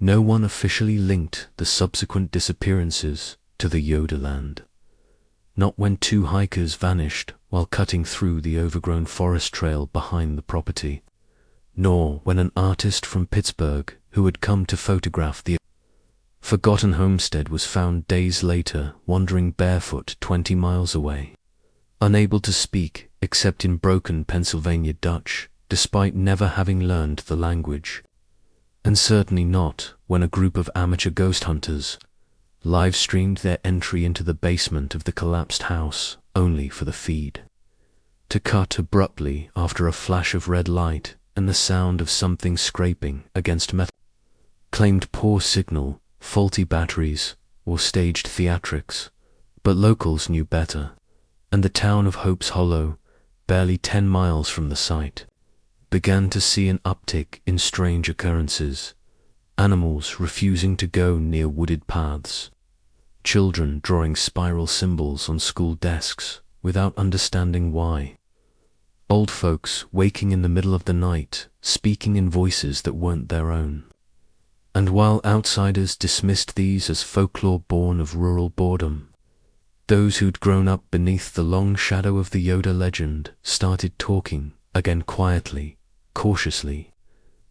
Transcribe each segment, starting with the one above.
No one officially linked the subsequent disappearances to the Yoda land. Not when 2 hikers vanished while cutting through the overgrown forest trail behind the property, nor when an artist from Pittsburgh who had come to photograph the forgotten homestead was found days later wandering barefoot 20 miles away, unable to speak except in broken Pennsylvania Dutch, despite never having learned the language. And certainly not when a group of amateur ghost hunters live-streamed their entry into the basement of the collapsed house only for the feed to cut abruptly after a flash of red light and the sound of something scraping against metal. Claimed poor signal, faulty batteries, or staged theatrics, but locals knew better, and the town of Hope's Hollow, barely 10 miles from the site, began to see an uptick in strange occurrences. Animals refusing to go near wooded paths, children drawing spiral symbols on school desks without understanding why, old folks waking in the middle of the night, speaking in voices that weren't their own. And while outsiders dismissed these as folklore born of rural boredom, those who'd grown up beneath the long shadow of the Yoda legend started talking, again quietly, cautiously,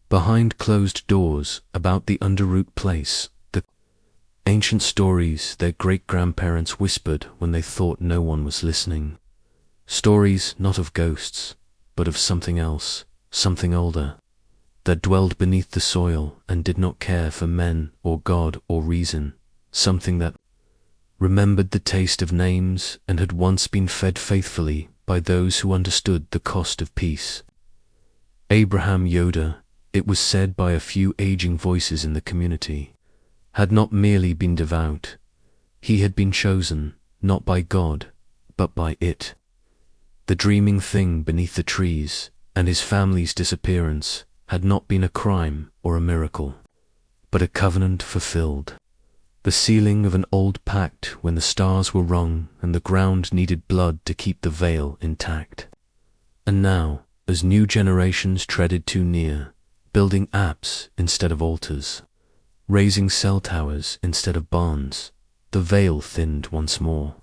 behind closed doors about the underroot place, the ancient stories their great-grandparents whispered when they thought no one was listening. Stories not of ghosts, but of something else, something older, that dwelled beneath the soil and did not care for men or God or reason, something that remembered the taste of names and had once been fed faithfully by those who understood the cost of peace. Abraham Yoda, it was said by a few aging voices in the community, had not merely been devout. He had been chosen, not by God, but by it. The dreaming thing beneath the trees and his family's disappearance had not been a crime or a miracle, but a covenant fulfilled. The sealing of an old pact when the stars were wrong and the ground needed blood to keep the veil intact. And now, as new generations treaded too near, building apps instead of altars, raising cell towers instead of barns, the veil thinned once more,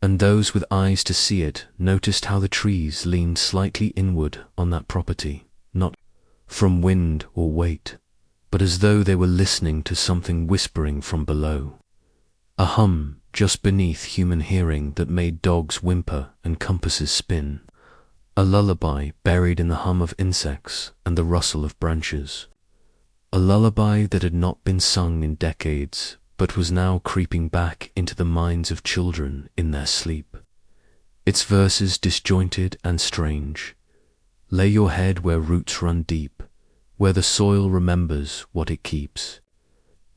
and those with eyes to see it noticed how the trees leaned slightly inward on that property, not from wind or weight, but as though they were listening to something whispering from below, a hum just beneath human hearing that made dogs whimper and compasses spin, a lullaby buried in the hum of insects and the rustle of branches, a lullaby that had not been sung in decades but was now creeping back into the minds of children in their sleep, its verses disjointed and strange. Lay your head where roots run deep, where the soil remembers what it keeps.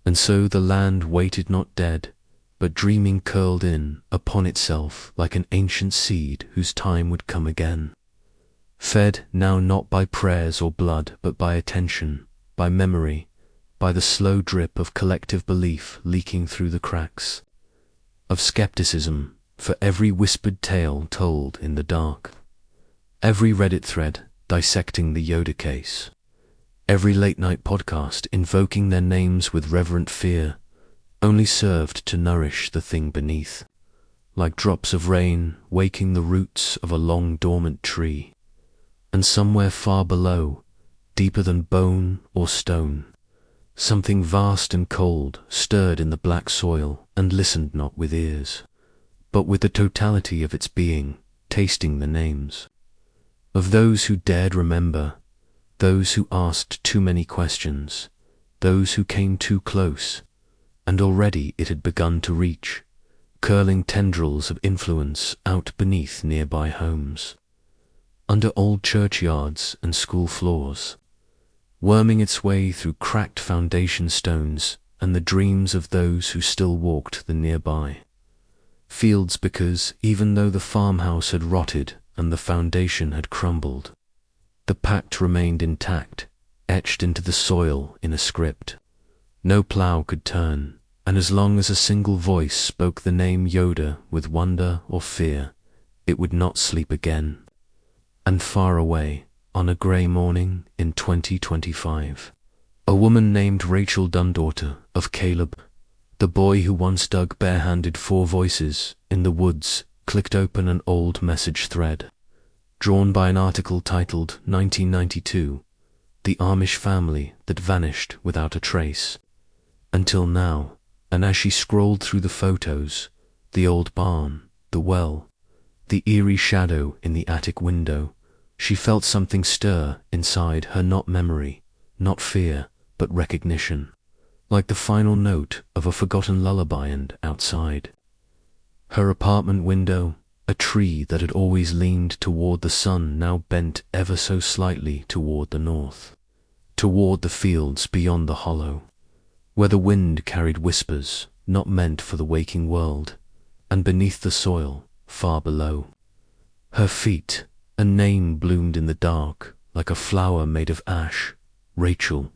And so the land waited not dead, but dreaming curled in upon itself like an ancient seed whose time would come again. Fed now not by prayers or blood, but by attention, by memory, by the slow drip of collective belief leaking through the cracks, of skepticism for every whispered tale told in the dark, every Reddit thread dissecting the Yoda case, every late-night podcast invoking their names with reverent fear, only served to nourish the thing beneath, like drops of rain waking the roots of a long-dormant tree. And somewhere far below, deeper than bone or stone, something vast and cold stirred in the black soil and listened not with ears, but with the totality of its being, tasting the names of those who dared remember, those who asked too many questions, those who came too close, and already it had begun to reach, curling tendrils of influence out beneath nearby homes, under old churchyards and school floors, worming its way through cracked foundation stones and the dreams of those who still walked the nearby fields, because even though the farmhouse had rotted and the foundation had crumbled, the pact remained intact, etched into the soil in a script no plough could turn, and as long as a single voice spoke the name Yoda with wonder or fear, it would not sleep again. And far away, on a grey morning in 2025, A woman named Rachel Dunn, daughter of Caleb, the boy who once dug barehanded 4 voices in the woods, clicked open an old message thread, drawn by an article titled 1992, The Amish Family That Vanished Without a Trace. Until now, and as she scrolled through the photos, the old barn, the well, the eerie shadow in the attic window, she felt something stir inside her, not memory, not fear, but recognition, like the final note of a forgotten lullaby. And outside her apartment window, a tree that had always leaned toward the sun now bent ever so slightly toward the north, toward the fields beyond the hollow, where the wind carried whispers not meant for the waking world, and beneath the soil, far below her feet, a name bloomed in the dark like a flower made of ash: Rachel.